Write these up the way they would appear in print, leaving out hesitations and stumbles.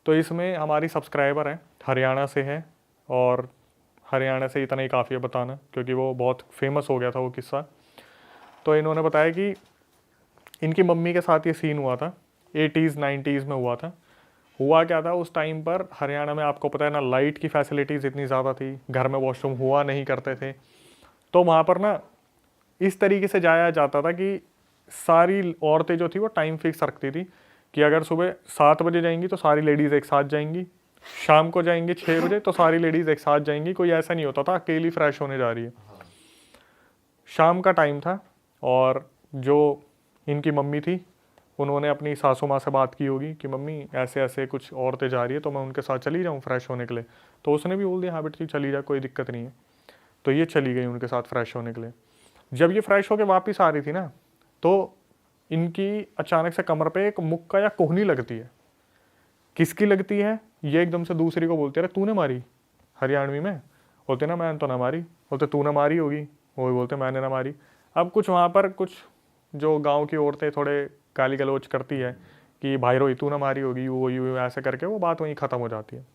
तो इसमें हमारी सब्सक्राइबर है, हरियाणा से है, और हरियाणा से इतना ही काफ़ी है बताना क्योंकि वो बहुत फेमस हो गया था वो किस्सा। तो इन्होंने बताया कि इनकी मम्मी के साथ ये सीन हुआ था, 80s 90s में हुआ था। हुआ क्या था उस टाइम पर, हरियाणा में आपको पता है ना, लाइट की फैसिलिटीज़ इतनी ज़्यादा थी, घर में वॉशरूम हुआ नहीं करते थे। तो वहाँ पर ना इस तरीके से जाया जाता था कि सारी औरतें जो थी वो टाइम फिक्स रखती थी कि अगर सुबह 7 बजे जाएंगी तो सारी लेडीज़ एक साथ जाएंगी, शाम को जाएंगी 6 बजे तो सारी लेडीज़ एक साथ जाएंगी। कोई ऐसा नहीं होता था अकेली फ्रेश होने जा रही है। शाम का टाइम था और जो इनकी मम्मी थी उन्होंने अपनी सासू माँ से बात की होगी कि मम्मी ऐसे ऐसे कुछ औरतें जा रही है तो मैं उनके साथ चली जाऊँ फ्रेश होने के लिए। तो उसने भी बोल दिया हाँ बेटी चली जा, कोई दिक्कत नहीं है। तो ये चली गई उनके साथ फ्रेश होने के लिए। जब ये फ्रेश होकर वापस आ रही थी ना, तो इनकी अचानक से कमर पे एक मुक्का या कोहनी लगती है। किसकी लगती है ये एकदम से दूसरी को बोलते, अरे तूने मारी, हरियाणवी में बोलते ना मैंने तो ना मारी, बोलते तूने मारी होगी, वो भी बोलते मैंने ना मारी। अब कुछ वहाँ पर कुछ जो गांव की औरतें थोड़े गाली गलौज करती है कि भाई रोई तू ना मारी होगी, वो यू ऐसे करके वो बात वहीं ख़त्म हो जाती है।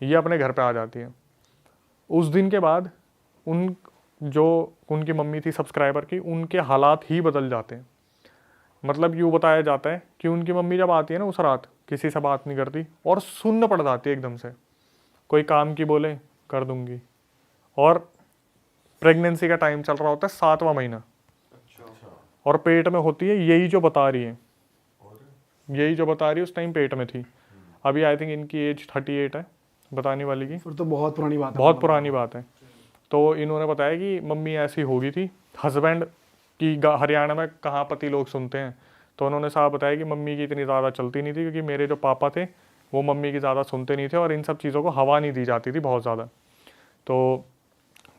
ये अपने घर पे आ जाती है। उस दिन के बाद उन जो उनकी मम्मी थी सब्सक्राइबर की, उनके हालात ही बदल जाते हैं। मतलब यूँ बताया जाता है कि उनकी मम्मी जब आती है ना उस रात, किसी से बात नहीं करती और सुन्न पड़ जाती है एकदम से। कोई काम की बोले कर दूंगी, और प्रेगनेंसी का टाइम चल रहा होता है 7वां महीना, और पेट में होती है यही जो बता रही है, यही जो बता रही है उस टाइम पेट में थी। अभी आई थिंक इनकी एज 38 है बताने वाली की। फिर तो बहुत पुरानी बात है। बहुत पुरानी बात है। तो इन्होंने बताया कि मम्मी ऐसी हो गई थी। हस्बैंड की हरियाणा में कहाँ पति लोग सुनते हैं, तो उन्होंने साहब बताया कि मम्मी की इतनी ज़्यादा चलती नहीं थी क्योंकि मेरे जो पापा थे वो मम्मी की ज़्यादा सुनते नहीं थे और इन सब चीज़ों को हवा नहीं दी जाती थी बहुत ज़्यादा। तो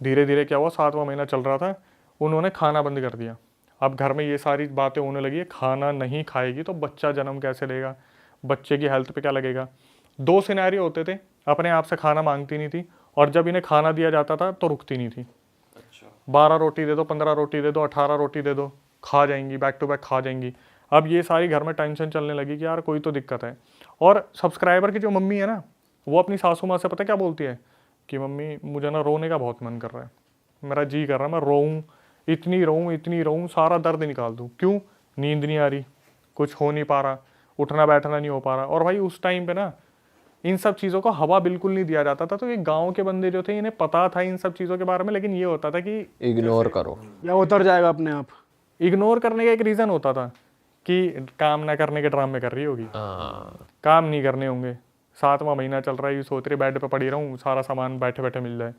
धीरे धीरे क्या हुआ, 7वां महीना चल रहा था, उन्होंने खाना बंद कर दिया। अब घर में ये सारी बातें होने लगी है, खाना नहीं खाएगी तो बच्चा जन्म कैसे लेगा, बच्चे की हेल्थ पे क्या लगेगा। 2 सिनेरियो होते थे, अपने आप से खाना मांगती नहीं थी, और जब इन्हें खाना दिया जाता था तो रुकती नहीं थी। 12 रोटी दे दो, 15 रोटी दे दो, 18 रोटी दे दो, खा जाएंगी, बैक टू बैक खा जाएंगी। अब ये सारी घर में टेंशन चलने लगी कि यार कोई तो दिक्कत है। और सब्सक्राइबर की जो मम्मी है ना, वो अपनी सासू माँ से पता क्या बोलती है कि मम्मी मुझे ना रोने का बहुत मन कर रहा है, मेरा जी कर रहा है मैं रोऊँ, इतनी रोऊँ, सारा दर्द निकाल दूँ। क्यों? नींद नहीं आ रही, कुछ हो नहीं पा रहा, उठना बैठना नहीं हो पा रहा। और भाई उस टाइम पे ना इन सब चीज़ों को हवा बिल्कुल नहीं दिया जाता था। तो ये गांव के बंदे जो थे इन्हें पता था इन सब चीज़ों के बारे में, लेकिन ये होता था कि इग्नोर करो या उतर जाएगा अपने आप। इग्नोर करने का एक रीज़न होता था कि काम ना करने के ड्रामे कर रही होगी, काम नहीं करने होंगे, 7वां महीना चल रहा है, ये सोच रही बेड पे पड़ी रहूँ, सारा सामान बैठे बैठे मिल जाए।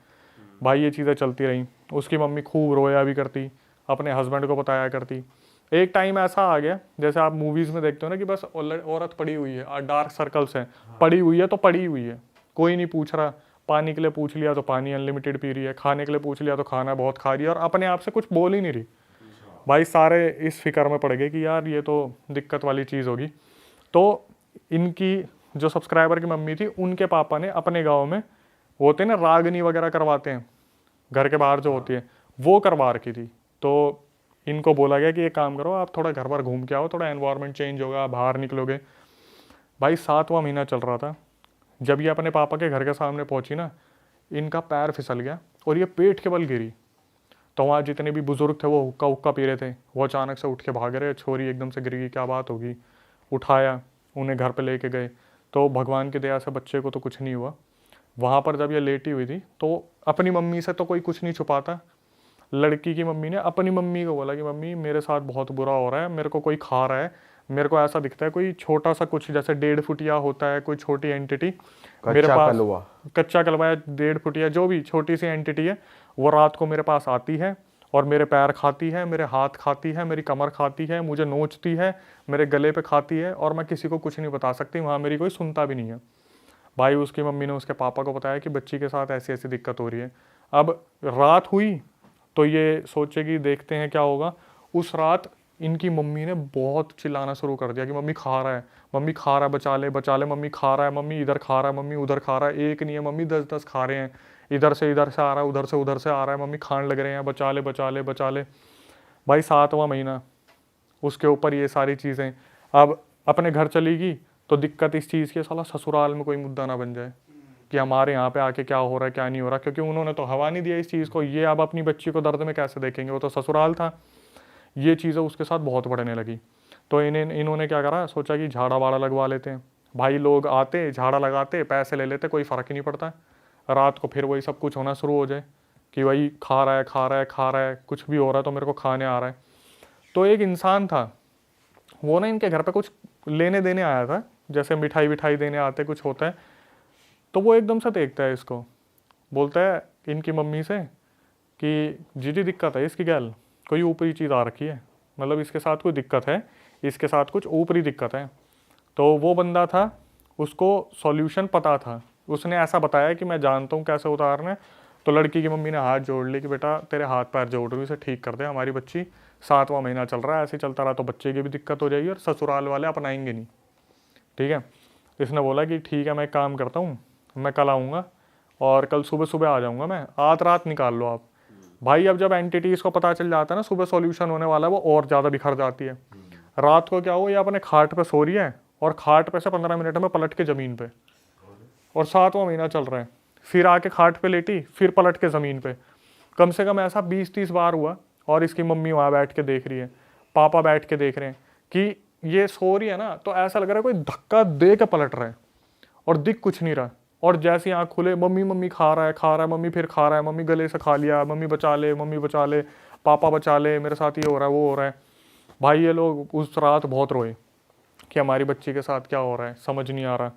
भाई ये चीज़ें चलती रहीं। उसकी मम्मी खूब रोया भी करती, अपने हस्बैंड को बताया करती। एक टाइम ऐसा आ गया, जैसे आप मूवीज़ में देखते हो ना कि बस औरत पड़ी हुई है, डार्क सर्कल्स हैं, पड़ी हुई है तो पड़ी हुई है, कोई नहीं पूछ रहा। पानी के लिए पूछ लिया तो पानी अनलिमिटेड पी रही है, खाने के लिए पूछ लिया तो खाना बहुत खा रही है, और अपने आप से कुछ बोल ही नहीं रही। भाई सारे इस फिक्र में पड़ गए कि यार ये तो दिक्कत वाली चीज़ होगी। तो इनकी जो सब्सक्राइबर की मम्मी थी, उनके पापा ने अपने गाँव में होते ना रागनी वगैरह करवाते हैं, घर के बाहर जो होती है, वो करवा रखी थी। तो इनको बोला गया कि ये काम करो, आप थोड़ा घर पर घूम के आओ, थोड़ा एनवायरनमेंट चेंज होगा, बाहर निकलोगे। भाई 7वां महीना चल रहा था, जब ये अपने पापा के घर के सामने पहुंची ना, इनका पैर फिसल गया और ये पेट के बल गिरी। तो वहाँ जितने भी बुजुर्ग थे वो हुक्का हुक्का पी रहे थे, वो अचानक से उठ के भाग रहे, छोरी एकदम से गिर गई, क्या बात होगी। उठाया, उन्हें घर पे लेके गए, तो भगवान की दया से बच्चे को तो कुछ नहीं हुआ। वहाँ पर जब ये लेटी हुई थी तो अपनी मम्मी से तो कोई कुछ नहीं छुपाता, लड़की की मम्मी ने अपनी मम्मी को बोला कि मम्मी मेरे साथ बहुत बुरा हो रहा है, मेरे को कोई खा रहा है, मेरे को ऐसा दिखता है कोई छोटा सा कुछ जैसे 1.5 फुटिया होता है कोई छोटी एंटिटी मेरे पास, कच्चा कलवा या 1.5 फुटिया जो भी छोटी सी एंटिटी है, वो रात को मेरे पास आती है और मेरे पैर खाती है, मेरे हाथ खाती है, मेरी कमर खाती है, मुझे नोचती है, मेरे गले पे खाती है, और मैं किसी को कुछ नहीं बता सकती, वहाँ मेरी कोई सुनता भी नहीं है। भाई उसकी मम्मी ने उसके पापा को बताया कि बच्ची के साथ ऐसी ऐसी दिक्कत हो रही है। अब रात हुई तो ये सोचे कि देखते हैं क्या होगा। उस रात इनकी मम्मी ने बहुत चिल्लाना शुरू कर दिया कि मम्मी खा रहा है, मम्मी खा रहा है, बचा ले, मम्मी खा रहा है, मम्मी इधर खा रहा है, मम्मी उधर खा रहा है, एक नहीं है मम्मी 10-10 खा रहे हैं, इधर से आ रहा है, उधर से आ रहा है, मम्मी खाने लग रहे हैं, बचा ले। भाई 7वां महीना, उसके ऊपर ये सारी चीज़ें। अब अपने घर चली गई तो दिक्कत इस चीज़ की साला ससुराल में कोई मुद्दा ना बन जाए कि हमारे यहाँ पे आके क्या हो रहा है क्या नहीं हो रहा, क्योंकि उन्होंने तो हवा नहीं दिया इस चीज़ को। ये अब अपनी बच्ची को दर्द में कैसे देखेंगे, वो तो ससुराल था। ये चीज़ें उसके साथ बहुत बढ़ने लगी। तो इन्होंने क्या करा, सोचा कि झाड़ा वाड़ा लगवा लेते हैं। भाई लोग आते, झाड़ा लगाते, पैसे ले लेते, कोई फ़र्क ही नहीं पड़ता। रात को फिर वही सब कुछ होना शुरू हो जाए कि वही खा रहा है खा रहा है खा रहा है, कुछ भी हो रहा है तो मेरे को खाने आ रहा है। तो एक इंसान था, वो ना इनके घर पे कुछ लेने देने आया था, जैसे मिठाई विठाई देने आते कुछ होता है। तो वो एकदम से देखता है इसको, बोलता है इनकी मम्मी से कि जीजी दिक्कत है इसकी गैल, कोई ऊपरी चीज़ आ रखी है, मतलब इसके साथ कोई दिक्कत है, इसके साथ कुछ ऊपरी दिक्कत है। तो वो बंदा था, उसको सॉल्यूशन पता था, उसने ऐसा बताया कि मैं जानता हूँ कैसे उतारना है। तो लड़की की मम्मी ने हाथ जोड़ ली कि बेटा तेरे हाथ पैर जोड़ रही हूँ, इसे ठीक कर दे, हमारी बच्ची 7वां महीना चल रहा है, ऐसे चलता रहा तो बच्चे की भी दिक्कत हो जाएगी और ससुराल वाले अपनाएंगे नहीं, ठीक है। इसने बोला कि ठीक है मैं एक काम करता हूँ, मैं कल आऊँगा और कल सुबह सुबह आ जाऊँगा मैं, आज रात निकाल लो आप। भाई अब जब एंटिटीज़ को पता चल जाता है ना सुबह सॉल्यूशन होने वाला है, वो और ज़्यादा बिखर जाती है। रात को क्या हो, ये अपने खाट पे सो रही है और खाट पे से 15 मिनट में पलट के ज़मीन पे, और 7वां महीना चल रहा है, फिर आके खाट पे लेटी, फिर पलट के ज़मीन पे। कम से कम ऐसा 20-30 बार हुआ। और इसकी मम्मी वहाँ बैठ के देख रही है, पापा बैठ के देख रहे हैं कि ये सो रही है ना, तो ऐसा लग रहा है कोई धक्का दे के पलट रहा है और दिख कुछ नहीं रहा। और जैसे ही आँख खुले, मम्मी मम्मी खा रहा है, मम्मी फिर खा रहा है, मम्मी गले से खा लिया, मम्मी बचा ले, पापा बचा ले, मेरे साथ ये हो रहा है वो हो रहा है। भाई ये लोग उस रात बहुत रोए कि हमारी बच्ची के साथ क्या हो रहा है, समझ नहीं आ रहा।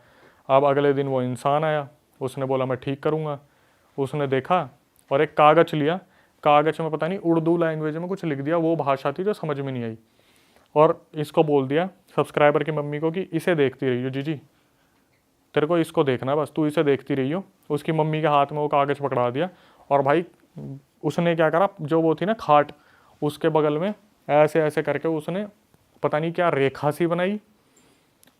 अब अगले दिन वो इंसान आया, उसने बोला मैं ठीक करूँगा। उसने देखा और एक कागज़ लिया, कागज़ में पता नहीं उर्दू लैंग्वेज में कुछ लिख दिया, वो भाषा थी जो समझ में नहीं आई, और इसको बोल दिया सब्सक्राइबर की मम्मी को कि इसे देखती रहियो जीजी, तेरे को इसको देखना, बस तू इसे देखती रहियो। उसकी मम्मी के हाथ में वो कागज़ पकड़ा दिया। और भाई उसने क्या करा, जो वो थी ना खाट, उसके बगल में ऐसे ऐसे करके उसने पता नहीं क्या रेखा सी बनाई।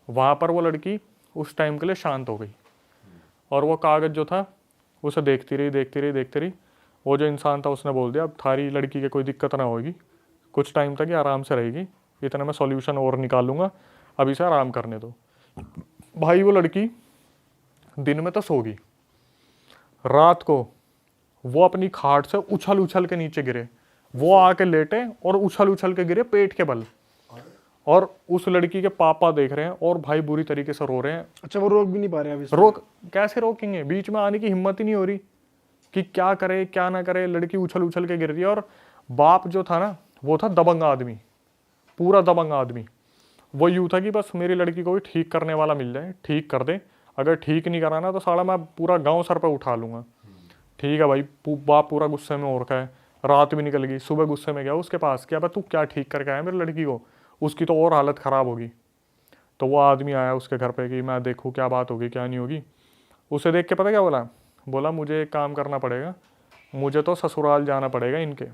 वहाँ पर वो लड़की उस टाइम के लिए शांत हो गई और वो कागज़ जो था उसे देखती रही। वो जो इंसान था उसने बोल दिया अब थारी लड़की के कोई दिक्कत ना होगी, कुछ टाइम तक ये आराम से रहेगी, इतना मैं सॉल्यूशन और निकालूंगा, अब इसे आराम करने दो। भाई वो लड़की दिन में तो सोगी, रात को वो अपनी खाट से उछल उछल के नीचे गिरे, वो आके लेटे और उछल उछल के गिरे पेट के बल। और उस लड़की के पापा देख रहे हैं और भाई बुरी तरीके से रो रहे हैं। अच्छा, वो रोक भी नहीं पा रहे अभी? रोक कैसे रोकेंगे, बीच में आने की हिम्मत ही नहीं हो रही कि क्या करे क्या ना करे। लड़की उछल उछल के गिर रही है और बाप जो था ना वो था दबंग आदमी, पूरा दबंग आदमी। वो यूँ था कि बस मेरी लड़की को भी ठीक करने वाला मिल जाए, ठीक कर दे, अगर ठीक नहीं कराना तो साला मैं पूरा गांव सर पे उठा लूँगा। ठीक है भाई, बाप पूरा गुस्से में हो रखा है, रात भी निकल गई, सुबह गुस्से में गया उसके पास, क्या तू क्या ठीक करके आया मेरी लड़की को, उसकी तो और हालत ख़राब होगी। तो वो आदमी आया उसके घर पे कि मैं देखूँ क्या बात होगी क्या नहीं होगी। उसे देख के पता क्या बोला मुझे एक काम करना पड़ेगा, मुझे तो ससुराल जाना पड़ेगा इनके,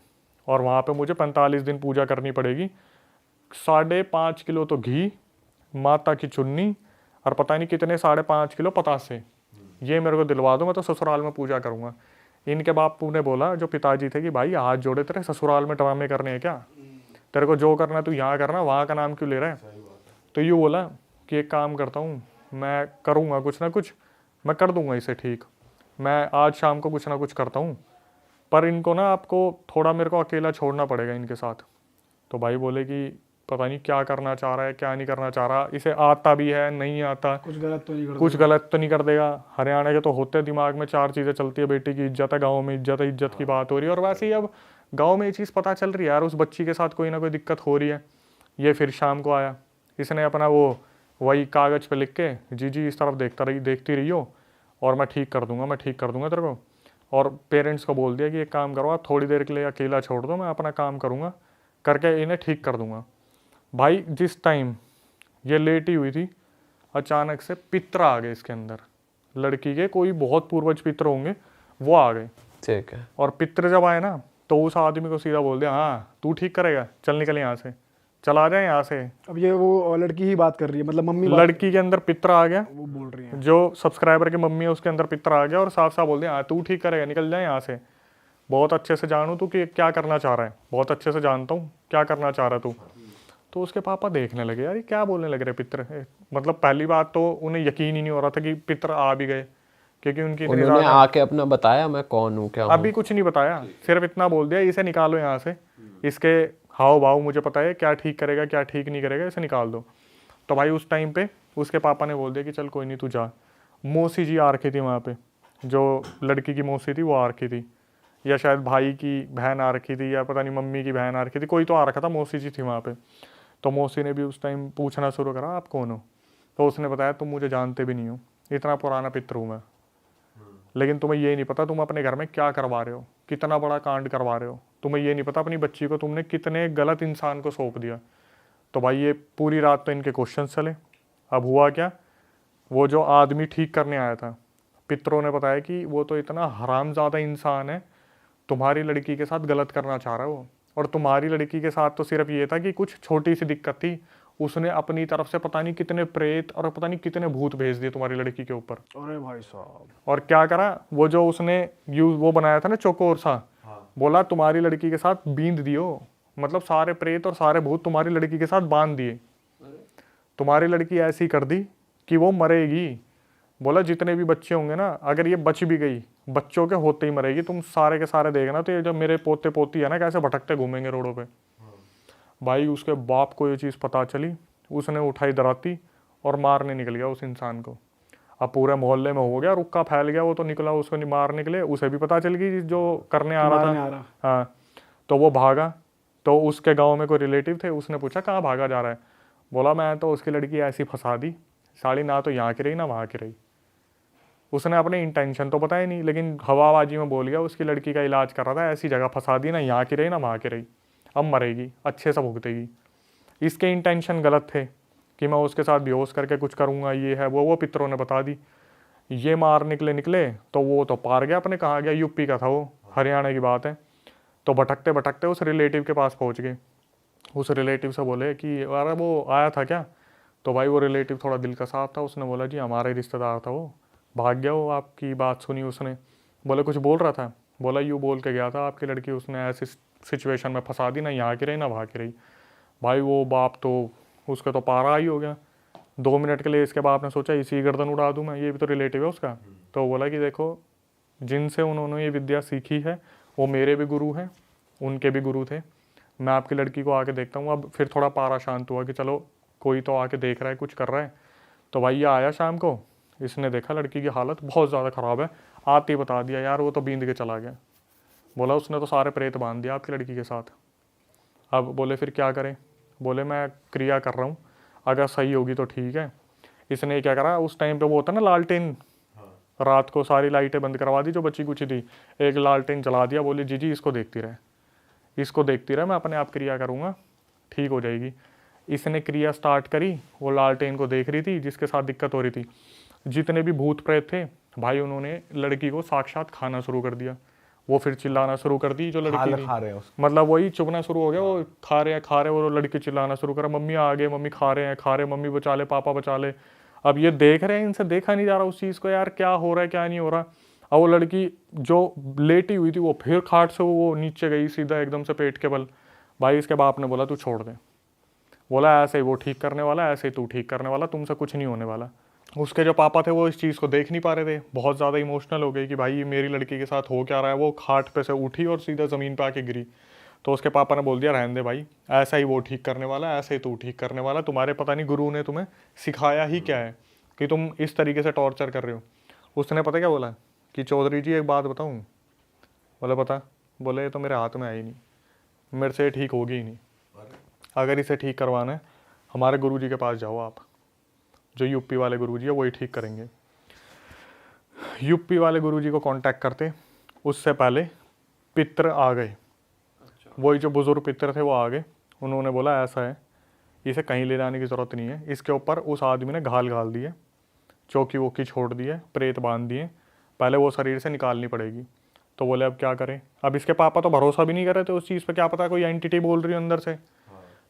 और वहाँ पे मुझे 45 दिन पूजा करनी पड़ेगी। 5.5 किलो तो घी, माता की चुन्नी और पता नहीं कितने 5.5 किलो पतासे, ये मेरे को दिलवा दो, मैं तो ससुराल में पूजा करूँगा। इनके बापू ने बोला, जो पिताजी थे, कि भाई हाथ जोड़े, तेरे ससुराल में ड्रामे करने हैं क्या, तेरे को जो करना तू यहाँ करना, वहाँ का नाम क्यों ले रहा है। तो यूँ बोला कि एक काम करता हूँ, मैं करूँगा कुछ ना कुछ, मैं कर दूँगा इसे ठीक, मैं आज शाम को कुछ ना कुछ करता हूँ, पर इनको ना आपको थोड़ा मेरे को अकेला छोड़ना पड़ेगा इनके साथ। तो भाई बोले कि पता नहीं क्या करना चाह रहा है क्या नहीं करना चाह रहा, इसे आता भी है नहीं आता, कुछ गलत तो नहीं कर देगा। हरियाणा के तो होते दिमाग में 4 चीज़ें चलती है, बेटी की इज्जत है, गाँव में इज्जत है, इज्जत की बात हो रही है। और वैसे ही अब गाँव में ये चीज़ पता चल रही है यार, उस बच्ची के साथ कोई ना कोई दिक्कत हो रही है। ये फिर शाम को आया, इसने अपना वो वही कागज़ पे लिख के जी इस तरफ देखती रहियो और मैं ठीक कर दूंगा तेरे को। और पेरेंट्स को बोल दिया कि एक काम करो, आप थोड़ी देर के लिए अकेला छोड़ दो, मैं अपना काम करूँगा, करके इन्हें ठीक कर दूंगा। भाई जिस टाइम ये लेटी हुई थी, अचानक से पित्र आ गए इसके अंदर, लड़की के कोई बहुत पूर्वज पित्र होंगे, वो आ गए। ठीक है। और पित्र जब आए ना तो उस आदमी को सीधा बोल दिया, हाँ तू ठीक करेगा, चल निकल यहाँ से, चला जाए यहाँ से। अब ये वो लड़की ही बात कर रही है, मतलब मम्मी लड़की के अंदर पित्र आ गया, वो बोल रही है, जो सब्सक्राइबर की मम्मी है उसके अंदर पित्र आ गया और साफ साफ बोल दिया, हाँ तू ठीक करेगा, निकल जाए यहाँ से। बहुत अच्छे से जानू तू कि क्या करना चाह रहा है, बहुत अच्छे से जानता हूँ क्या करना चाह रहा है तू। तो उसके पापा देखने लगे, यार ये क्या बोलने लग रहे पितर। मतलब पहली बात तो उन्हें यकीन ही नहीं हो रहा था कि पितर आ भी गए, क्योंकि उनकी इतनी उन्होंने ज़्यादा। आके अपना बताया मैं कौन हूँ क्या हूँ? अभी कुछ नहीं बताया, सिर्फ इतना बोल दिया इसे निकालो यहाँ से, इसके हाव भाव मुझे पता है, क्या ठीक करेगा क्या ठीक नहीं करेगा, इसे निकाल दो। तो भाई उस टाइम पे उसके पापा ने बोल दिया कि चल कोई नहीं तू जा। मौसी जी आ रखी थी वहाँ पे, जो लड़की की मौसी थी वो आ रखी थी, या शायद भाई की बहन आ रखी थी, या पता नहीं मम्मी की बहन आ रखी थी, कोई तो आ रखा था, मौसी जी थी वहाँ पे। तो मौसी ने भी उस टाइम पूछना शुरू करा आप कौन हो। तो उसने बताया तुम मुझे जानते भी नहीं हो, इतना पुराना पितर हूँ मैं, लेकिन तुम्हें ये नहीं पता तुम अपने घर में क्या करवा रहे हो, कितना बड़ा कांड करवा रहे हो। तुम्हें ये नहीं पता अपनी बच्ची को तुमने कितने गलत इंसान को सौंप दिया। तो भाई ये पूरी रात तो इनके क्वेश्चन चले। अब हुआ क्या, वो जो आदमी ठीक करने आया था, पितरों ने बताया कि वो तो इतना हरामजादा इंसान है, तुम्हारी लड़की के साथ गलत करना चाह रहा है वो। और तुम्हारी लड़की के साथ तो सिर्फ ये था कि कुछ छोटी सी दिक्कत थी, उसने अपनी तरफ से पता नहीं कितने प्रेत और पता नहीं कितने भूत भेज दिए तुम्हारी लड़की के ऊपर। अरे भाई साहब, और क्या करा, वो जो उसने यूज वो बनाया था ना चौकोर सा, बोला तुम्हारी लड़की के साथ बींद दियो, मतलब सारे प्रेत और सारे भूत तुम्हारी लड़की के साथ बांध दिए। तुम्हारी लड़की ऐसी कर दी कि वो मरेगी। बोला जितने भी बच्चे होंगे ना, अगर ये बच भी गई, बच्चों के होते ही मरेगी, तुम सारे के सारे देखना। तो ये जब मेरे पोते पोती है ना, कैसे भटकते घूमेंगे रोडों पे। भाई उसके बाप को ये चीज़ पता चली, उसने उठाई दराती और मारने निकल गया उस इंसान को। अब पूरे मोहल्ले में हो गया, रुक्का फैल गया। वो तो निकला, उसको नहीं मार निकले, उसे भी पता चल गई जो करने आ रहा था। हाँ, तो वो भागा। तो उसके गांव में कोई रिलेटिव थे, उसने पूछा कहाँ भागा जा रहा है। बोला मैं तो उसकी लड़की ऐसी फंसा दी, साड़ी ना तो यहाँ की रही ना वहाँ की रही। उसने अपने इंटेंशन तो बताया नहीं, लेकिन हवाबाजी में बोल गया उसकी लड़की का इलाज कर रहा था, ऐसी जगह फंसा दी ना यहाँ की रही ना वहाँ की रही, अब मरेगी, अच्छे से भुगतेगी। इसके इंटेंशन गलत थे कि मैं उसके साथ बेहोश करके कुछ करूँगा, ये है वो पितरों ने बता दी। ये मार निकले तो वो तो पार गया अपने, कहाँ गया, यूपी का था वो, हरियाणा की बात है। तो भटकते भटकते उस रिलेटिव के पास पहुँच गए। उस रिलेटिव से बोले कि अरे वो आया था क्या। तो भाई वो रिलेटिव थोड़ा दिल का साफ था, उसने बोला जी हमारे रिश्तेदार था वो, भाग गया वो, आपकी बात सुनी उसने। बोले कुछ बोल रहा था। बोला यूँ बोल के गया था आपकी लड़की उसने ऐसी सिचुएशन में फंसा दी, ना यहाँ की रही ना वहाँ की रही। भाई वो बाप तो उसका तो पारा ही हो गया। 2 मिनट के लिए इसके बाप ने सोचा इसी गर्दन उड़ा दूँ मैं, ये भी तो रिलेटिव है उसका। तो बोला कि देखो जिनसे उन्होंने ये विद्या सीखी है वो मेरे भी गुरु हैं, उनके भी गुरु थे। मैं आपकी लड़की को आके देखता हूँ। अब फिर थोड़ा पारा शांत हुआ कि चलो कोई तो आके देख रहा है, कुछ कर रहा है। तो भाई ये आया शाम को, इसने देखा लड़की की हालत बहुत ज़्यादा ख़राब है, आते ही बता दिया यार वो तो बींद के चला गया। बोला उसने तो सारे प्रेत बांध दिया आपकी लड़की के साथ। अब बोले फिर क्या करें। बोले मैं क्रिया कर रहा हूँ, अगर सही होगी तो ठीक है। इसने क्या करा, उस टाइम पे वो होता ना लालटेन, रात को सारी लाइटें बंद करवा दी जो बची कुछ थी, एक लालटेन जला दिया। बोली जी इसको देखती रहे, इसको देखती रहे, मैं अपने आप क्रिया करूँगा, ठीक हो जाएगी। इसने क्रिया स्टार्ट करी, वो लालटेन को देख रही थी जिसके साथ दिक्कत हो रही थी। जितने भी भूत प्रेत थे भाई उन्होंने लड़की को साक्षात खाना शुरू कर दिया। वो फिर चिल्लाना शुरू कर दी जो लड़की थी, खा रहे हैं मतलब वही चुभना शुरू हो गया। वो खा रहे हैं, वो लड़की चिल्लाना शुरू करा, मम्मी आ गए, मम्मी खा रहे हैं, मम्मी बचा ले, पापा बचा ले। अब ये देख रहे हैं, इनसे देखा नहीं जा रहा उस चीज़ को, यार क्या हो रहा है क्या नहीं हो रहा। अब वो लड़की जो लेटी हुई थी वो फिर खाट से वो नीचे गई सीधा एकदम से पेट के बल। भाई इसके बाप ने बोला तू छोड़ दे। बोला ऐसे ही वो ठीक करने वाला, ऐसे ही तू ठीक करने वाला, तुमसे कुछ नहीं होने वाला। उसके जो पापा थे वो इस चीज़ को देख नहीं पा रहे थे, बहुत ज़्यादा इमोशनल हो गए कि भाई मेरी लड़की के साथ हो क्या रहा है। वो खाट पे से उठी और सीधा ज़मीन पे आके गिरी। तो उसके पापा ने बोल दिया रहने दे भाई, ऐसा ही वो ठीक करने वाला, ऐसे ही तू ठीक करने वाला, तुम्हारे पता नहीं गुरु ने तुम्हें सिखाया ही क्या है कि तुम इस तरीके से टॉर्चर कर रहे हो। उसने पता क्या बोला कि चौधरी जी एक बात बताऊँ। बोले बता। बोले तो मेरे हाथ में आई नहीं, मेरे से ठीक होगी ही नहीं, अगर इसे ठीक करवाना है हमारे गुरुजी के पास जाओ आप, जो यूपी वाले गुरुजी है वही ठीक करेंगे। यूपी वाले गुरुजी को कांटेक्ट करते, उससे पहले पितर आ गए। वही जो बुजुर्ग पितर थे वो आ गए। उन्होंने बोला ऐसा है, इसे कहीं ले जाने की ज़रूरत नहीं है, इसके ऊपर उस आदमी ने घाल दिए, चौकी वोकी छोड़ दिए, प्रेत बांध दिए, पहले वो शरीर से निकालनी पड़ेगी। तो बोले अब क्या करें। अब इसके पापा तो भरोसा भी नहीं कर रहे थे उस चीज़ पे, क्या पता कोई एंटिटी बोल रही है अंदर से।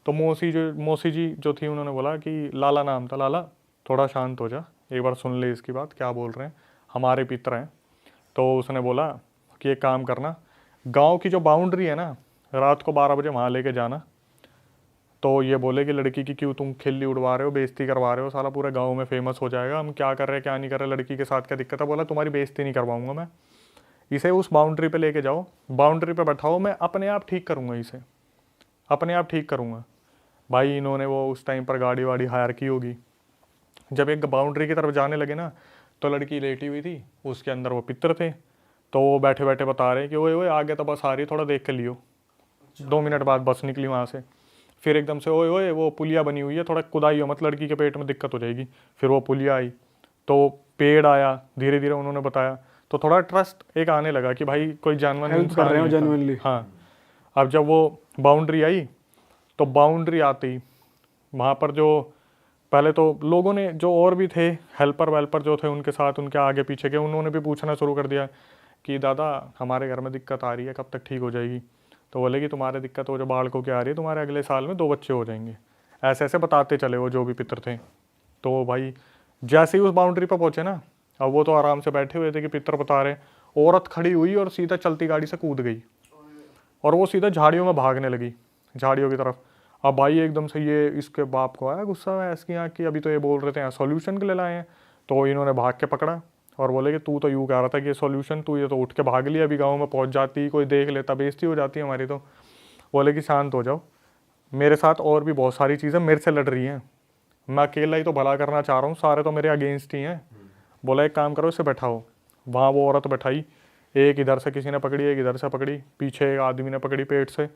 तो मौसी जी जो थी उन्होंने बोला कि लाला नाम था, लाला थोड़ा शांत हो जा, एक बार सुन ले इसकी बात, क्या बोल रहे हैं, हमारे पितर हैं। तो उसने बोला कि एक काम करना, गांव की जो बाउंड्री है ना, रात को 12 बजे वहाँ लेके जाना, तो ये बोले कि लड़की की क्यों तुम खिल्ली उड़वा रहे हो, बेइज्जती करवा रहे हो, साला पूरे गाँव में फेमस हो जाएगा, हम क्या कर रहे हैं क्या नहीं कर रहे, लड़की के साथ क्या दिक्कत है। बोला तुम्हारी बेइज्जती नहीं करवाऊंगा मैं, इसे उस बाउंड्री पे लेके जाओ, बाउंड्री पे बैठाओ, मैं अपने आप ठीक करूँगा, इसे अपने आप ठीक करूँगा। भाई इन्होंने वो उस टाइम पर गाड़ी वाड़ी हायर की होगी। जब एक बाउंड्री की तरफ जाने लगे ना, तो लड़की लेटी हुई थी, उसके अंदर वो पितर थे, तो वो बैठे बैठे बता रहे हैं कि ओए ओए आगे तो बस आ रही है, थोड़ा देख के लियो। 2 मिनट बाद बस निकली वहाँ से। फिर एकदम से ओए ओए वो पुलिया बनी हुई है, थोड़ा कुदाई हो मत, लड़की के पेट में दिक्कत हो जाएगी। फिर वो पुलिया आई, तो पेड़ आया, धीरे धीरे उन्होंने बताया, तो थोड़ा ट्रस्ट एक आने लगा कि भाई कोई जानवर हेल्प कर रहे हो जेन्युइनली। हाँ। अब जब वो बाउंड्री आई, तो बाउंड्री आती वहाँ पर जो पहले तो लोगों ने, जो और भी थे हेल्पर वेल्पर जो थे उनके साथ, उनके आगे पीछे के, उन्होंने भी पूछना शुरू कर दिया कि दादा हमारे घर में दिक्कत आ रही है, कब तक ठीक हो जाएगी। तो बोले कि तुम्हारे दिक्कत हो जो बालकों की आ रही है, तुम्हारे अगले साल में 2 बच्चे हो जाएंगे। ऐसे ऐसे बताते चले वो जो भी पितर थे। तो भाई जैसे ही उस बाउंड्री पर पहुँचे ना, अब वो तो आराम से बैठे हुए थे कि पितर बता रहे, औरत खड़ी हुई और सीधा चलती गाड़ी से कूद गई और वो सीधा झाड़ियों में भागने लगी, झाड़ियों की तरफ। अब भाई एकदम से ये इसके बाप को आया गुस्सा, है इसकी यहाँ की अभी तो ये बोल रहे थे यहाँ सॉल्यूशन के लिए लाए हैं। तो इन्होंने भाग के पकड़ा और बोले कि तू तो यूँ कह रहा था कि ये सॉल्यूशन, तू ये तो उठ के भाग लिया, अभी गाँव में पहुँच जाती, कोई देख लेता, बेइज्जती हो जाती है हमारी। तो बोले कि शांत हो जाओ, मेरे साथ और भी बहुत सारी चीज़ें मेरे से लड़ रही हैं, मैं अकेला ही तो भला करना चाह रहा हूँ, सारे तो मेरे अगेंस्ट ही हैं। बोला एक काम करो, इसे बैठाओ। वहाँ वो औरत बैठाई, एक इधर से किसी ने पकड़ी, एक इधर से पकड़ी, पीछे एक आदमी ने पकड़ी पेट से।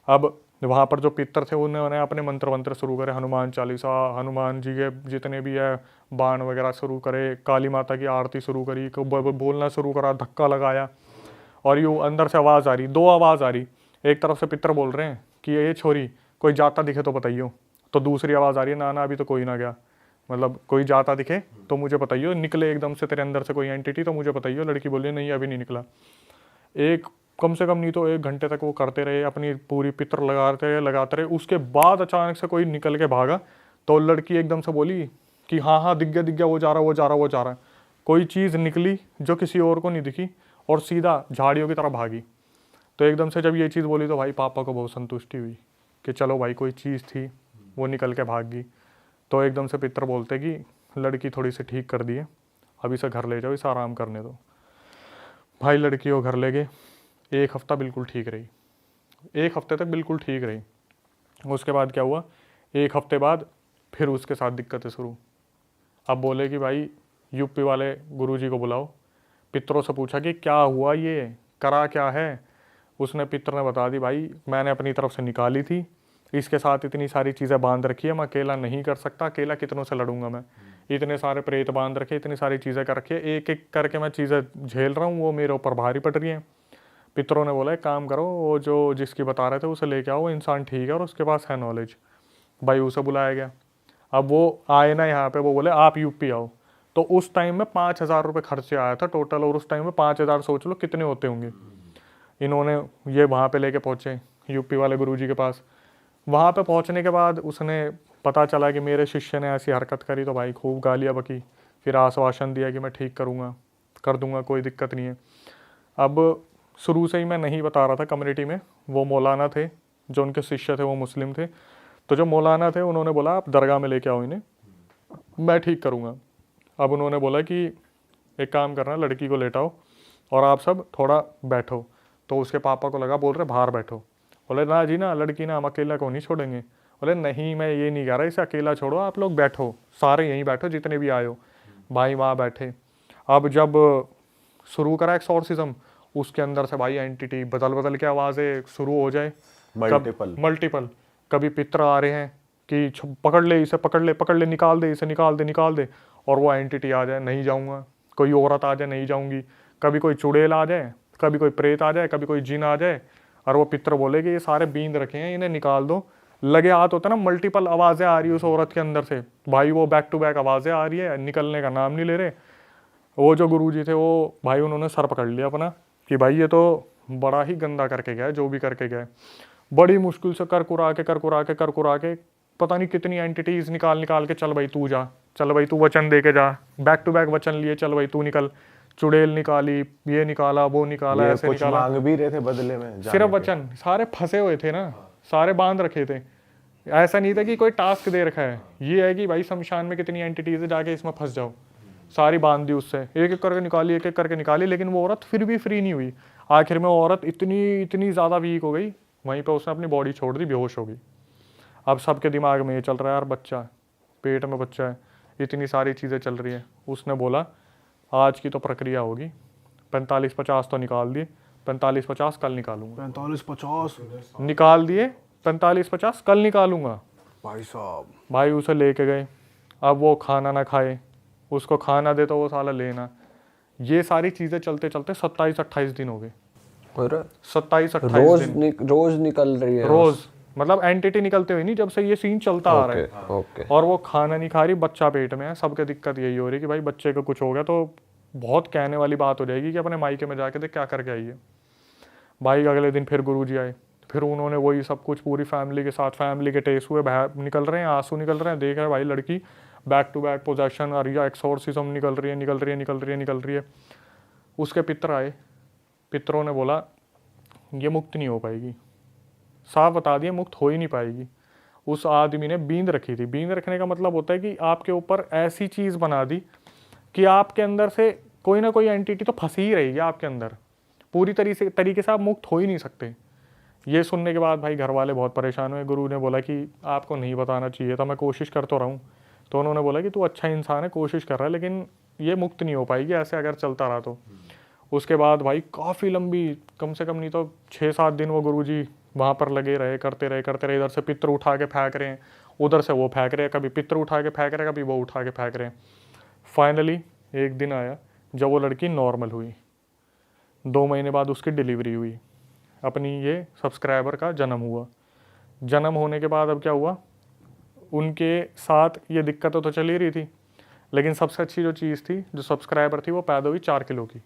अब वहाँ पर जो पितर थे उन्होंने अपने मंत्र वंत्र शुरू करे, हनुमान चालीसा, हनुमान जी के जितने भी है बाण वगैरह शुरू करे, काली माता की आरती शुरू करी, बोलना शुरू करा, धक्का लगाया। और यूँ अंदर से आवाज़ आ रही, 2 आवाज़ आ रही। एक तरफ से पितर बोल रहे हैं कि ये छोरी कोई जाता दिखे तो बताइयो, तो दूसरी आवाज़ आ रही है, ना ना अभी तो कोई ना गया, मतलब कोई जाता दिखे तो मुझे बताइयो, निकले एकदम से तेरे अंदर से कोई एंटिटी तो मुझे बताइयो। लड़की बोली नहीं अभी नहीं निकला। एक कम से कम नहीं तो 1 घंटे तक वो करते रहे, अपनी पूरी पितर लगाते रहे। उसके बाद अचानक से कोई निकल के भागा, तो लड़की एकदम से बोली कि हाँ हाँ दिख गया, वो जा रहा, वो जा रहा, वो जा रहा। कोई चीज़ निकली जो किसी और को नहीं दिखी और सीधा झाड़ियों की तरफ भागी। तो एकदम से जब ये चीज़ बोली तो भाई पापा को बहुत संतुष्टि हुई कि चलो भाई कोई चीज़ थी, वो निकल के भाग गई। तो एकदम से पितर बोलते कि लड़की थोड़ी सी ठीक कर दी है, अब इसे घर ले जाओ, इसे आराम करने दो। भाई लड़की वो घर ले गए, 1 हफ्ता बिल्कुल ठीक रही, 1 हफ्ते तक बिल्कुल ठीक रही। उसके बाद क्या हुआ, 1 हफ्ते बाद फिर उसके साथ दिक्कतें शुरू। अब बोले कि भाई यूपी वाले गुरुजी को बुलाओ। पितरों से पूछा कि क्या हुआ, ये करा क्या है। उसने पितर ने बता दी, भाई मैंने अपनी तरफ से निकाली थी, इसके साथ इतनी सारी चीज़ें बांध रखी है, मैं अकेला नहीं कर सकता, अकेला कितनों से लड़ूंगा मैं, इतने सारे प्रेत बांध रखे, इतनी सारी चीज़ें कर रखी है, एक एक करके मैं चीज़ें झेल रहा हूँ, वो मेरे ऊपर भारी पड़ रही हैं। पितरों ने बोला एक काम करो, वो जो जिसकी बता रहे थे उसे लेके आओ, वो इंसान ठीक है और उसके पास है नॉलेज। भाई उसे बुलाया गया। अब वो आए ना यहाँ पे, वो बोले आप यूपी आओ। तो उस टाइम में 5,000 रुपये खर्चे आया था टोटल, और उस टाइम में 5,000 सोच लो कितने होते होंगे। इन्होंने ये वहाँ पे लेके पहुँचे यूपी वाले गुरुजी के पास। वहाँ पे पहुँचने के बाद उसने पता चला कि मेरे शिष्य ने ऐसी हरकत करी, तो भाई खूब गालियाँ बकी, फिर आश्वासन दिया कि मैं ठीक करूँगा, कर दूँगा, कोई दिक्कत नहीं है। अब शुरू से ही मैं नहीं बता रहा था कम्युनिटी में, वो मौलाना थे जो उनके शिष्य थे, वो मुस्लिम थे। तो जो मौलाना थे उन्होंने बोला आप दरगाह में लेके आओ इन्हें, मैं ठीक करूँगा। अब उन्होंने बोला कि एक काम करना, लड़की को लेटाओ और आप सब थोड़ा बैठो। तो उसके पापा को लगा, बोल रहे बाहर बैठो। बोले ना जी ना, लड़की ना, हम अकेला को नहीं छोड़ेंगे। बोले नहीं मैं ये नहीं कह रहा, इसे अकेला छोड़ो, आप लोग बैठो, सारे यहीं बैठो जितने भी आए हो। भाई वहाँ बैठे। अब जब शुरू करा एक्सॉर्सिज्म, उसके अंदर से भाई एंटिटी बदल बदल के आवाज़ें शुरू हो जाए, मल्टीपल। कभी पितर आ रहे हैं कि पकड़ ले इसे, पकड़ ले, निकाल दे इसे, निकाल दे। और वो एंटिटी आ जाए, नहीं जाऊँगा। कोई औरत आ जाए, नहीं जाऊँगी। कभी कोई चुड़ैल आ जाए, कभी कोई प्रेत आ जाए, कभी कोई जिन आ जाए। और वो पितर बोले कि ये सारे बींद रखे हैं, इन्हें निकाल दो। लगे हाथ होता ना, मल्टीपल आवाज़ें आ रही है उस औरत के अंदर से, भाई वो बैक टू बैक आवाज़ें आ रही है, निकलने का नाम नहीं ले रहे। वो जो गुरुजी थे वो भाई उन्होंने सर पकड़ लिया अपना कि भाई ये तो बड़ा ही गंदा करके गया, जो भी करके गया। बड़ी मुश्किल से कर कुरा के पता नहीं कितनी एंटिटीज़ निकाल के, चल भाई तू जा, चल भाई तू वचन दे के जा, बैक टू बैक वचन लिए, चल भाई तू निकल। चुड़ैल निकाली, ये निकाला, वो निकाला, ऐसे निकाला, मांग भी रहे थे बदले में, सिर्फ वचन। सारे फंसे हुए थे ना, सारे बांध रखे थे। ऐसा नहीं था कि कोई टास्क दे रखा है, ये है कि भाई शमशान में कितनी एंटिटीज है, जाके इसमें फंस जाओ, सारी बांध दी उससे, एक एक करके निकाली, एक एक करके निकाली, लेकिन वो औरत फिर भी फ्री नहीं हुई। आखिर में वो औरत इतनी इतनी ज़्यादा वीक हो गई, वहीं पर उसने अपनी बॉडी छोड़ दी, बेहोश हो गई। अब सबके दिमाग में ये चल रहा है, यार बच्चा पेट में बच्चा है, इतनी सारी चीज़ें चल रही हैं। उसने बोला आज की तो प्रक्रिया होगी, 45-50 तो निकाल दिए, 45-50 कल निकालूंगा। 45-50 निकाल दिए 45-50 कल निकालूंगा। भाई साहब। भाई उसे लेके गए। अब वो खाना ना खाए, उसको खाना दे तो वो साला लेना। ये सारी चीज़ें चलते चलते 27-28 दिन हो गए। 27-28 दिन रोज निकल रही है, रोज, मतलब एंटिटी निकलते हुए नहीं, जब से ये सीन चलता आ रहा है। ओके। और वो खाना नहीं खा रही, बच्चा पेट में है। सबके दिक्कत यही हो रही है कि भाई बच्चे को कुछ हो गया तो बहुत कहने वाली बात हो जाएगी कि अपने मायके में जाके देख क्या करके आई है। भाई अगले दिन फिर गुरुजी आए, फिर उन्होंने वही सब कुछ पूरी फैमिली के साथ, फैमिली के टेस्ट हुए, निकल रहे हैं आंसू निकल रहे हैं, देख रहे हैं भाई लड़की बैक टू बैक पोजेशन आ रही है, एक्सोर्सिज्म निकल रही है, निकल रही है, निकल रही है, निकल रही है। उसके पितर आए, पितरों ने बोला ये मुक्त नहीं हो पाएगी, साफ बता दिया मुक्त हो ही नहीं पाएगी। उस आदमी ने बींद रखी थी। बींद रखने का मतलब होता है कि आपके ऊपर ऐसी चीज़ बना दी कि आपके अंदर से कोई ना कोई एंटिटी तो फंसी ही रहेगी आपके अंदर, पूरी तरीके से आप मुक्त हो ही नहीं सकते। ये सुनने के बाद भाई घर वाले बहुत परेशान हुए। गुरु ने बोला कि आपको नहीं बताना चाहिए था, मैं कोशिश कर तो रहा हूँ। तो उन्होंने बोला कि तू अच्छा इंसान है, कोशिश कर रहा है, लेकिन ये मुक्त नहीं हो पाएगी ऐसे अगर चलता रहा तो। उसके बाद भाई काफ़ी लंबी, कम से कम नहीं तो 6-7 दिन वो गुरुजी वहाँ पर लगे रहे, करते रहे। इधर से पितर उठा के फेंक रहे हैं, उधर से वो फेंक रहे हैं, कभी पितर उठा के फेंक रहे हैं, कभी वो उठा के फेंक रहे हैं। फाइनली एक दिन आया जब वो लड़की नॉर्मल हुई। 2 महीने बाद उसकी डिलीवरी हुई, अपनी ये सब्सक्राइबर का जन्म हुआ। जन्म होने के बाद अब क्या हुआ, उनके साथ ये दिक्कतें तो चल ही रही थी, लेकिन सबसे अच्छी जो चीज़ थी, जो सब्सक्राइबर थी, वो पैदा हुई 4 किलो की।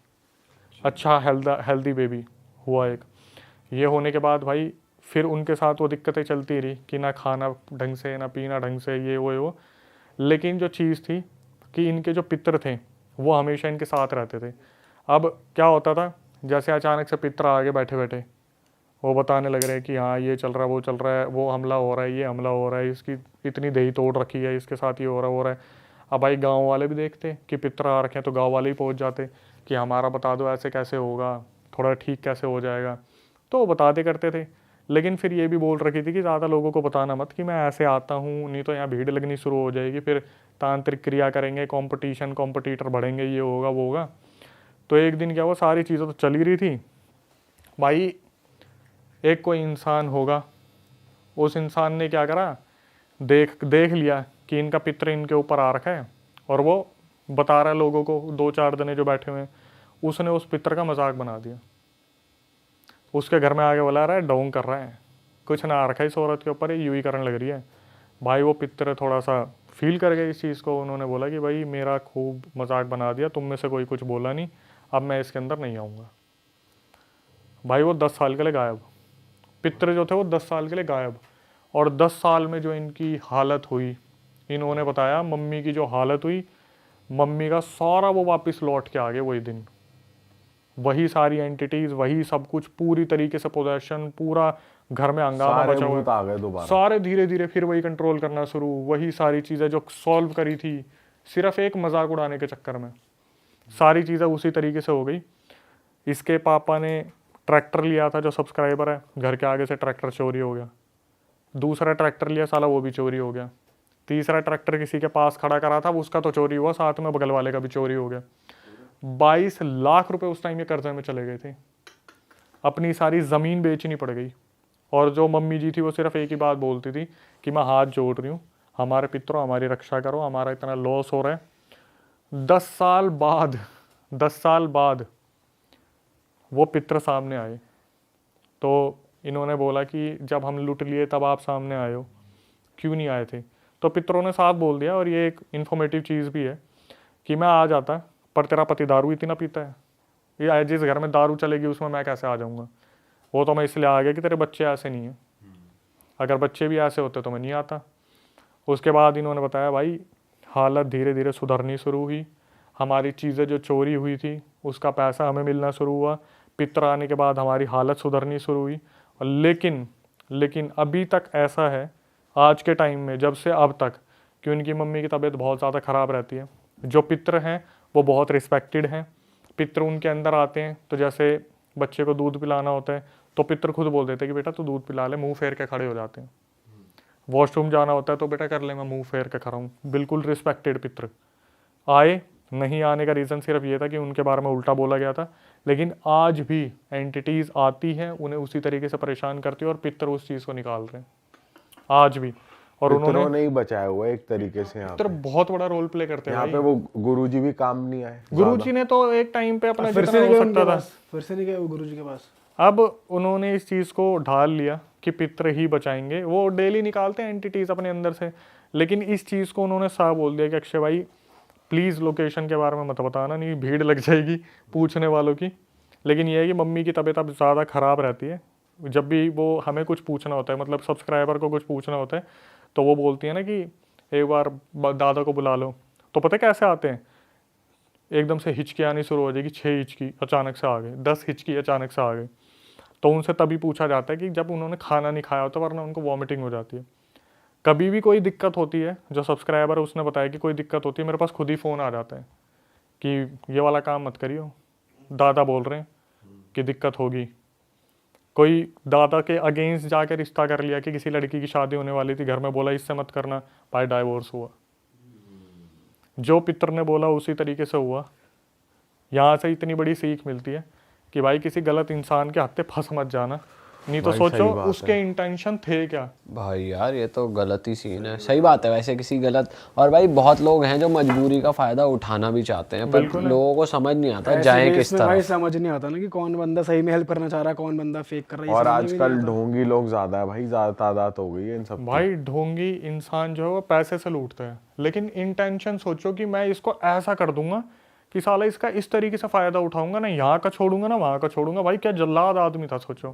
अच्छा हेल्दी बेबी हुआ एक। ये होने के बाद भाई फिर उनके साथ वो दिक्कतें चलती रही कि ना खाना ढंग से, ना पीना ढंग से, ये वो। लेकिन जो चीज़ थी कि इनके जो पितर थे वो हमेशा इनके साथ रहते थे। अब क्या होता था, जैसे अचानक से पितर आगे बैठे बैठे वो बताने लग रहे हैं कि हाँ ये चल रहा है, वो चल रहा है, वो हमला हो रहा है, ये हमला हो रहा है, इसकी इतनी दही तोड़ रखी है, इसके साथ ये हो रहा है। अब भाई गांव वाले भी देखते कि पितर आ रखे हैं तो गांव वाले ही पहुंच जाते कि हमारा बता दो ऐसे कैसे होगा, थोड़ा ठीक कैसे हो जाएगा। तो वो बताते करते थे, लेकिन फिर ये भी बोल रखी थी कि ज़्यादा लोगों को बताना मत कि मैं ऐसे आता हूँ, नहीं तो यहाँ भीड़ लगनी शुरू हो जाएगी, फिर तांत्रिक क्रिया करेंगे, कॉम्पिटिटर बढ़ेंगे, ये होगा वो होगा। तो एक दिन क्या हुआ, सारी चीज़ें तो चल ही रही थी भाई। एक कोई इंसान होगा, उस इंसान ने क्या करा, देख लिया कि इनका पितर इनके ऊपर आ रखा है और वो बता रहा है लोगों को, 2-4 जने जो बैठे हुए हैं। उसने उस पितर का मजाक बना दिया, उसके घर में आके बुला रहा है, डोंग कर रहा है, कुछ ना आ रखा है इस औरत के ऊपर, यूं ही करने लग रही है। भाई वो पितर थोड़ा सा फील कर गए इस चीज़ को। उन्होंने बोला कि भाई मेरा खूब मजाक बना दिया, तुम में से कोई कुछ बोला नहीं, अब मैं इसके अंदर नहीं आऊँगा। भाई वो 10 साल के लिए गायब, पितर जो थे वो 10 साल के लिए गायब। और 10 साल में जो इनकी हालत हुई, इन्होंने बताया मम्मी की जो हालत हुई, मम्मी का सारा वो वापस लौट के आ गए वही दिन, वही एंटिटीज, वही सब कुछ, पूरी तरीके से पोजेशन, पूरा घर में हंगामा बचा हुआ, आ गए दोबारा सारे धीरे धीरे फिर वही कंट्रोल करना शुरू, वही सारी चीज़ें जो सॉल्व करी थी सिर्फ एक मजाक उड़ाने के चक्कर में, सारी चीज़ें उसी तरीके से हो गई। इसके पापा ने ट्रैक्टर लिया था, जो सब्सक्राइबर है, घर के आगे से ट्रैक्टर चोरी हो गया। दूसरा ट्रैक्टर लिया, साला वो भी चोरी हो गया। तीसरा ट्रैक्टर किसी के पास खड़ा करा था, उसका तो चोरी हुआ, साथ में बगल वाले का भी चोरी हो गया। 22 लाख रुपए उस टाइम ये कर्जे में चले गए थे, अपनी सारी ज़मीन बेचनी पड़ गई। और जो मम्मी जी थी वो सिर्फ एक ही बात बोलती थी कि मैं हाथ जोड़ रही हूँ, हमारे पितरों हमारी रक्षा करो, हमारा इतना लॉस हो रहा है। 10 साल बाद वो पितर सामने आए, तो इन्होंने बोला कि जब हम लूट लिए तब आप सामने आए हो, क्यों नहीं आए थे? तो पितरों ने साफ बोल दिया, और ये एक इन्फॉर्मेटिव चीज़ भी है, कि मैं आ जाता पर तेरा पति दारू इतना पीता है, ये जिस घर में दारू चलेगी उसमें मैं कैसे आ जाऊँगा? वो तो मैं इसलिए आ गया कि तेरे बच्चे ऐसे नहीं हैं, अगर बच्चे भी ऐसे होते तो मैं नहीं आता। उसके बाद इन्होंने बताया भाई हालत धीरे धीरे सुधरनी शुरू हुई, हमारी चीज़ें जो चोरी हुई थी उसका पैसा हमें मिलना शुरू हुआ, पितर आने के बाद हमारी हालत सुधरनी शुरू हुई। लेकिन अभी तक ऐसा है आज के टाइम में जब से अब तक कि उनकी मम्मी की तबीयत बहुत ज़्यादा ख़राब रहती है। जो पितर हैं वो बहुत रिस्पेक्टेड हैं। पितर उनके अंदर आते हैं तो जैसे बच्चे को दूध पिलाना होता है तो पितर खुद बोल देते हैं कि बेटा तू दूध पिला ले, मुंह फेर के खड़े हो जाते हैं। वॉशरूम जाना होता है तो बेटा कर ले, मैं मुंह फेर के खड़ा हूँ। बिल्कुल रिस्पेक्टेड पितर। आए नहीं आने का रीज़न सिर्फ ये था कि उनके बारे में उल्टा बोला गया था, लेकिन आज भी एंटिटीज़ आती हैं, उन्हें उसी तरीके से परेशान करती है और पितर उस चीज़ को निकाल रहे हैं आज भी। और उन्होंने ही बचाया हुआ है एक तरीके से। यहाँ पितर बहुत बड़ा रोल प्ले करते हैं। यहाँ पे वो गुरुजी भी काम नहीं आए। गुरुजी ने तो एक टाइम पे अपना फिर जितना से हो नहीं गए सकता उनके था, पास, फिर से नहीं गए वो गुरुजी के पास। अब उन्होंने इस चीज़ को ढाल लिया कि पितर ही बचाएंगे। वो डेली निकालते हैं एंटिटीज़ अपने अंदर से, लेकिन इस चीज़ को उन्होंने साफ बोल दिया कि अक्षय भाई प्लीज़ लोकेशन के बारे में मत बताना, नहीं भीड़ लग जाएगी पूछने वालों की। लेकिन ये है कि मम्मी की तबीयत अब ज़्यादा ख़राब रहती है। जब भी वो हमें कुछ पूछना होता है, मतलब सब्सक्राइबर को कुछ पूछना होता है, तो वो बोलती है ना कि एक बार दादा को बुला लो। तो पता है कैसे आते हैं, एकदम से हिचकी आनी शुरू हो जाएगी, 6 हिचकी अचानक से आ गए, 10 हिचकी अचानक से आ गए। तो उनसे तभी पूछा जाता है कि जब उन्होंने खाना नहीं खाया होता, वरना उनको वॉमिटिंग हो जाती है। कभी भी कोई दिक्कत होती है, जो सब्सक्राइबर है उसने बताया कि कोई दिक्कत होती है, मेरे पास खुद ही फ़ोन आ जाता है कि ये वाला काम मत करियो, दादा बोल रहे हैं कि दिक्कत होगी। कोई दादा के अगेंस्ट जाकर रिश्ता कर लिया कि किसी लड़की की शादी होने वाली थी, घर में बोला इससे मत करना, भाई डाइवोर्स हुआ। जो पितर ने बोला उसी तरीके से हुआ। यहाँ से इतनी बड़ी सीख मिलती है कि भाई किसी गलत इंसान के हाथ पे फंस मत जाना, नहीं तो भाई सोचो सही बात उसके इंटेंशन थे क्या। भाई यार ये तो गलत ही सीन है। सही बात है वैसे, किसी गलत, और भाई बहुत लोग हैं जो मजबूरी का फायदा उठाना भी चाहते हैं, पर लोगों को समझ नहीं आता जाए किस तरह। भाई समझ नहीं आता ना कि कौन बंदा सही में हेल्प करना चाह रहा है, कौन बंदा फेक कर रहा है। और आजकल ढोंगी लोग ज्यादा है भाई, ज्यादा तादाद हो गई है इन सब। भाई ढोंगी इंसान जो है वो पैसे से लूटते हैं, लेकिन इंटेंशन सोचो कि मैं इसको ऐसा कर दूंगा कि साला इसका इस तरीके से फायदा उठाऊंगा ना, यहाँ का छोड़ूंगा ना वहाँ का छोड़ूंगा। भाई क्या जल्लाद आदमी था सोचो।